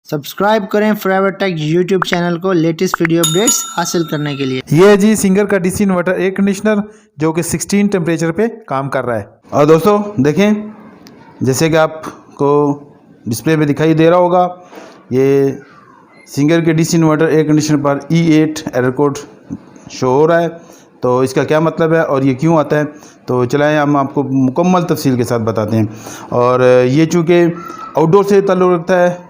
Subscribe करें forever take YouTube channel को latest video updates हासिल करने के लिए। ये है जी सिंगर का डीसी इन्वर्टर एयर कंडीशनर जो कि 16 टेम्परेचर पे काम कर रहा है। और दोस्तों देखें, जैसे कि आपको डिस्प्ले पे दिखाई दे रहा होगा, ये सिंगर के डीसी इन्वर्टर एयर कंडीशनर पर E8 एरर कोड शो हो रहा है। तो इसका क्या मतलब है और ये क्यों आता है, तो चलाएं हम आपको मुकम्मल तफसील के साथ बताते हैं। और ये चूँकि आउटडोर से ताल्लुक़ रखता है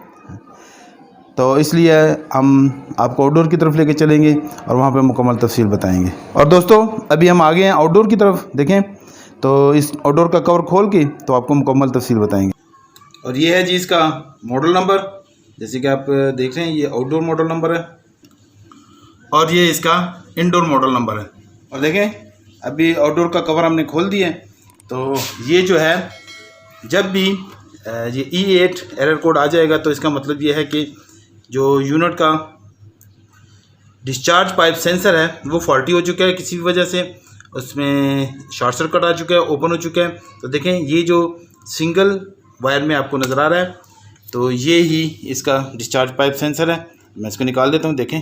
तो इसलिए हम आपको आउटडोर की तरफ लेके चलेंगे और वहाँ पे मुकम्मल तफसील बताएंगे। और दोस्तों अभी हम आ गए हैं आउटडोर की तरफ। देखें तो इस आउटडोर का कवर खोल के तो आपको मुकम्मल तफसील बताएंगे। और ये है जी इसका मॉडल नंबर, जैसे कि आप देख रहे हैं ये आउटडोर मॉडल नंबर है और ये इसका इंडोर मॉडल नंबर है। और देखें अभी आउटडोर का कवर हमने खोल दिया है। तो ये जो है जब भी ये E8 एरर कोड आ जाएगा तो इसका मतलब ये है कि जो यूनिट का डिस्चार्ज पाइप सेंसर है वो फॉल्टी हो चुका है, किसी भी वजह से उसमें शॉर्ट सर्किट आ चुका है, ओपन हो चुका है। तो देखें ये जो सिंगल वायर में आपको नज़र आ रहा है तो ये ही इसका डिस्चार्ज पाइप सेंसर है। मैं इसको निकाल देता हूँ। देखें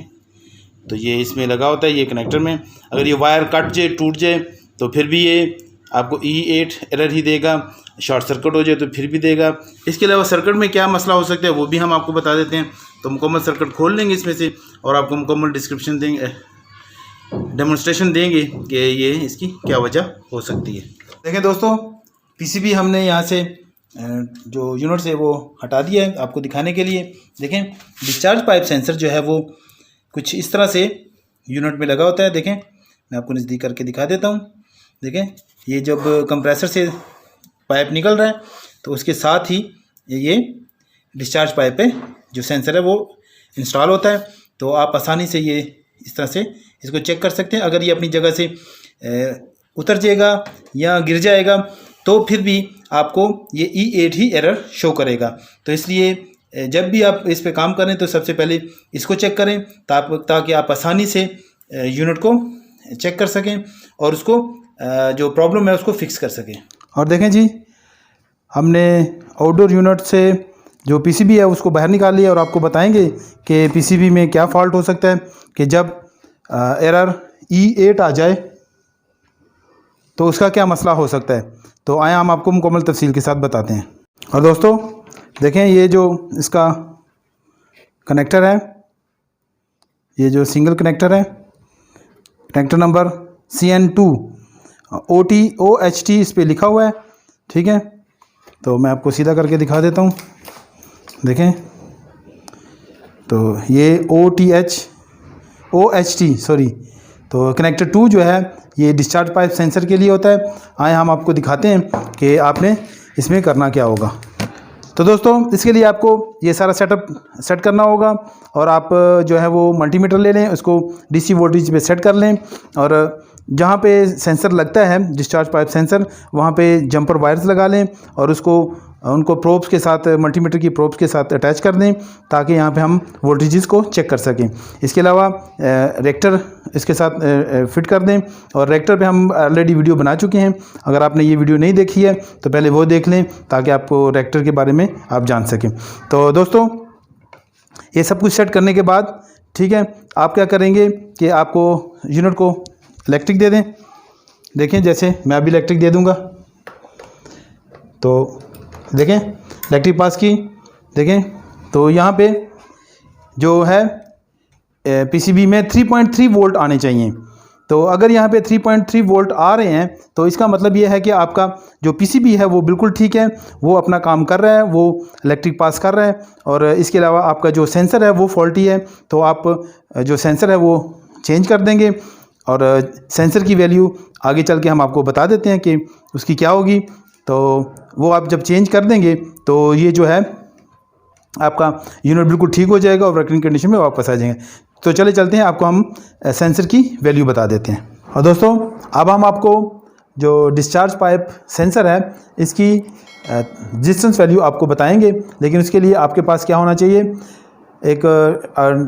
तो ये इसमें लगा होता है, ये कनेक्टर में अगर ये वायर कट जाए टूट जाए तो फिर भी ये आपको E8 एरर ही देगा, शॉर्ट सर्किट हो जाए तो फिर भी देगा। इसके अलावा सर्किट में क्या मसला हो सकता है वो भी हम आपको बता देते हैं। तो मुकम्मल सर्किट खोल लेंगे इसमें से और आपको मुकम्मल डिस्क्रिप्शन देंगे, डेमोन्स्ट्रेशन देंगे कि ये इसकी क्या वजह हो सकती है। देखें दोस्तों PCB हमने यहाँ से जो यूनिट से वो हटा दिया है आपको दिखाने के लिए। देखें डिस्चार्ज पाइप सेंसर जो है वो कुछ इस तरह से यूनिट में लगा होता है। देखें मैं आपको नज़दीक करके दिखा देता हूँ। देखें ये जब कंप्रेसर से पाइप निकल रहा है तो उसके साथ ही ये डिस्चार्ज पाइप पे जो सेंसर है वो इंस्टॉल होता है। तो आप आसानी से ये इस तरह से इसको चेक कर सकते हैं। अगर ये अपनी जगह से उतर जाएगा या गिर जाएगा तो फिर भी आपको ये E8 ही एरर शो करेगा। तो इसलिए जब भी आप इस पे काम करें तो सबसे पहले इसको चेक करें ताकि आप आसानी से यूनिट को चेक कर सकें और उसको जो प्रॉब्लम है उसको फिक्स कर सकें। और देखें जी हमने आउटडोर यूनिट से जो PCB है उसको बाहर निकाल लिया और आपको बताएंगे कि PCB में क्या फॉल्ट हो सकता है कि जब एरर E8 आ जाए तो उसका क्या मसला हो सकता है। तो आए हम आपको मुकम्मल तफसील के साथ बताते हैं। और दोस्तों देखें ये जो इसका कनेक्टर है, ये जो सिंगल कनेक्टर है, कनेक्टर नंबर CN2 OHT इस पर लिखा हुआ है, ठीक है। तो मैं आपको सीधा करके दिखा देता हूँ। देखें तो ये OHT सॉरी, तो कनेक्टर 2 जो है ये डिस्चार्ज पाइप सेंसर के लिए होता है। आए हम आपको दिखाते हैं कि आपने इसमें करना क्या होगा। तो दोस्तों इसके लिए आपको ये सारा सेटअप सेट करना होगा और आप जो है वो मल्टीमीटर ले लें, उसको DC वोल्टेज पे सेट कर लें और जहाँ पे सेंसर लगता है डिस्चार्ज पाइप सेंसर वहाँ पे जंपर वायर्स लगा लें और उनको प्रोब्स के साथ, मल्टीमीटर की प्रोब्स के साथ अटैच कर दें ताकि यहाँ पे हम वोल्टेजेस को चेक कर सकें। इसके अलावा रेक्टर इसके साथ फिट कर दें और रेक्टर पे हम ऑलरेडी वीडियो बना चुके हैं। अगर आपने ये वीडियो नहीं देखी है तो पहले वो देख लें ताकि आपको रेक्टर के बारे में आप जान सकें। तो दोस्तों ये सब कुछ सेट करने के बाद ठीक है, आप क्या करेंगे कि आपको यूनिट को इलेक्ट्रिक दे दें। देखें जैसे मैं अभी इलेक्ट्रिक दे दूंगा तो देखें इलेक्ट्रिक पास की। देखें तो यहाँ पे जो है PCB में 3.3 वोल्ट आने चाहिए। तो अगर यहाँ पे 3.3 वोल्ट आ रहे हैं तो इसका मतलब ये है कि आपका जो PCB है वो बिल्कुल ठीक है, वो अपना काम कर रहा है, वो इलेक्ट्रिक पास कर रहा है। और इसके अलावा आपका जो सेंसर है वो फॉल्टी है तो आप जो सेंसर है वो चेंज कर देंगे और सेंसर की वैल्यू आगे चल के हम आपको बता देते हैं कि उसकी क्या होगी। तो वो आप जब चेंज कर देंगे तो ये जो है आपका यूनिट बिल्कुल ठीक हो जाएगा और वर्किंग कंडीशन में वापस आ जाएंगे। तो चलते हैं, आपको हम सेंसर की वैल्यू बता देते हैं। और दोस्तों अब हम आपको जो डिस्चार्ज पाइप सेंसर है इसकी रेजिस्टेंस वैल्यू आपको बताएंगे, लेकिन उसके लिए आपके पास क्या होना चाहिए, एक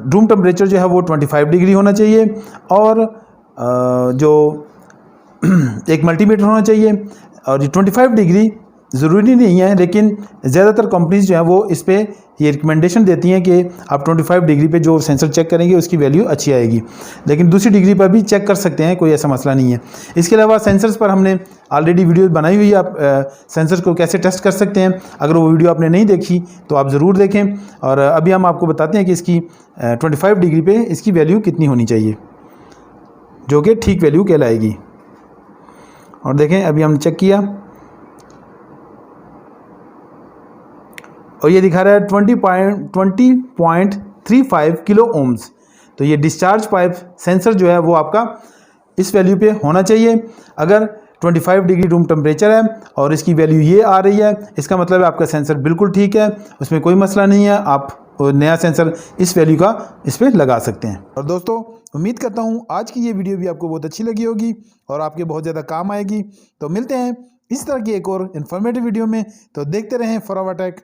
रूम टेम्परेचर जो है वो 25 डिग्री होना चाहिए और जो एक मल्टीमीटर होना चाहिए और 25 डिग्री ज़रूरी नहीं है, लेकिन ज़्यादातर कंपनीज जो है वो इस पे ये रिकमेंडेशन देती हैं कि आप 25 डिग्री पे जो सेंसर चेक करेंगे उसकी वैल्यू अच्छी आएगी, लेकिन दूसरी डिग्री पर भी चेक कर सकते हैं, कोई ऐसा मसला नहीं है। इसके अलावा सेंसर्स पर हमने ऑलरेडी वीडियो बनाई हुई है, आप सेंसर्स को कैसे टेस्ट कर सकते हैं। अगर वो वीडियो आपने नहीं देखी तो आप ज़रूर देखें। और अभी हम आपको बताते हैं कि इसकी 25 डिग्री पे इसकी वैल्यू कितनी होनी चाहिए, जो कि ठीक वैल्यू कहलाएगी। और देखें अभी हमने चेक किया और ये दिखा रहा है 20.35 किलो ओम्स। तो ये डिस्चार्ज पाइप सेंसर जो है वो आपका इस वैल्यू पे होना चाहिए। अगर 25 डिग्री रूम टेम्परेचर है और इसकी वैल्यू ये आ रही है, इसका मतलब है आपका सेंसर बिल्कुल ठीक है, उसमें कोई मसला नहीं है। आप नया सेंसर इस वैल्यू का इस पर लगा सकते हैं। और दोस्तों, उम्मीद करता हूँ आज की ये वीडियो भी आपको बहुत अच्छी लगी होगी और आपके बहुत ज़्यादा काम आएगी। तो मिलते हैं इस तरह की एक और इन्फॉर्मेटिव वीडियो में। तो देखते रहें फॉरवर्ड टेक।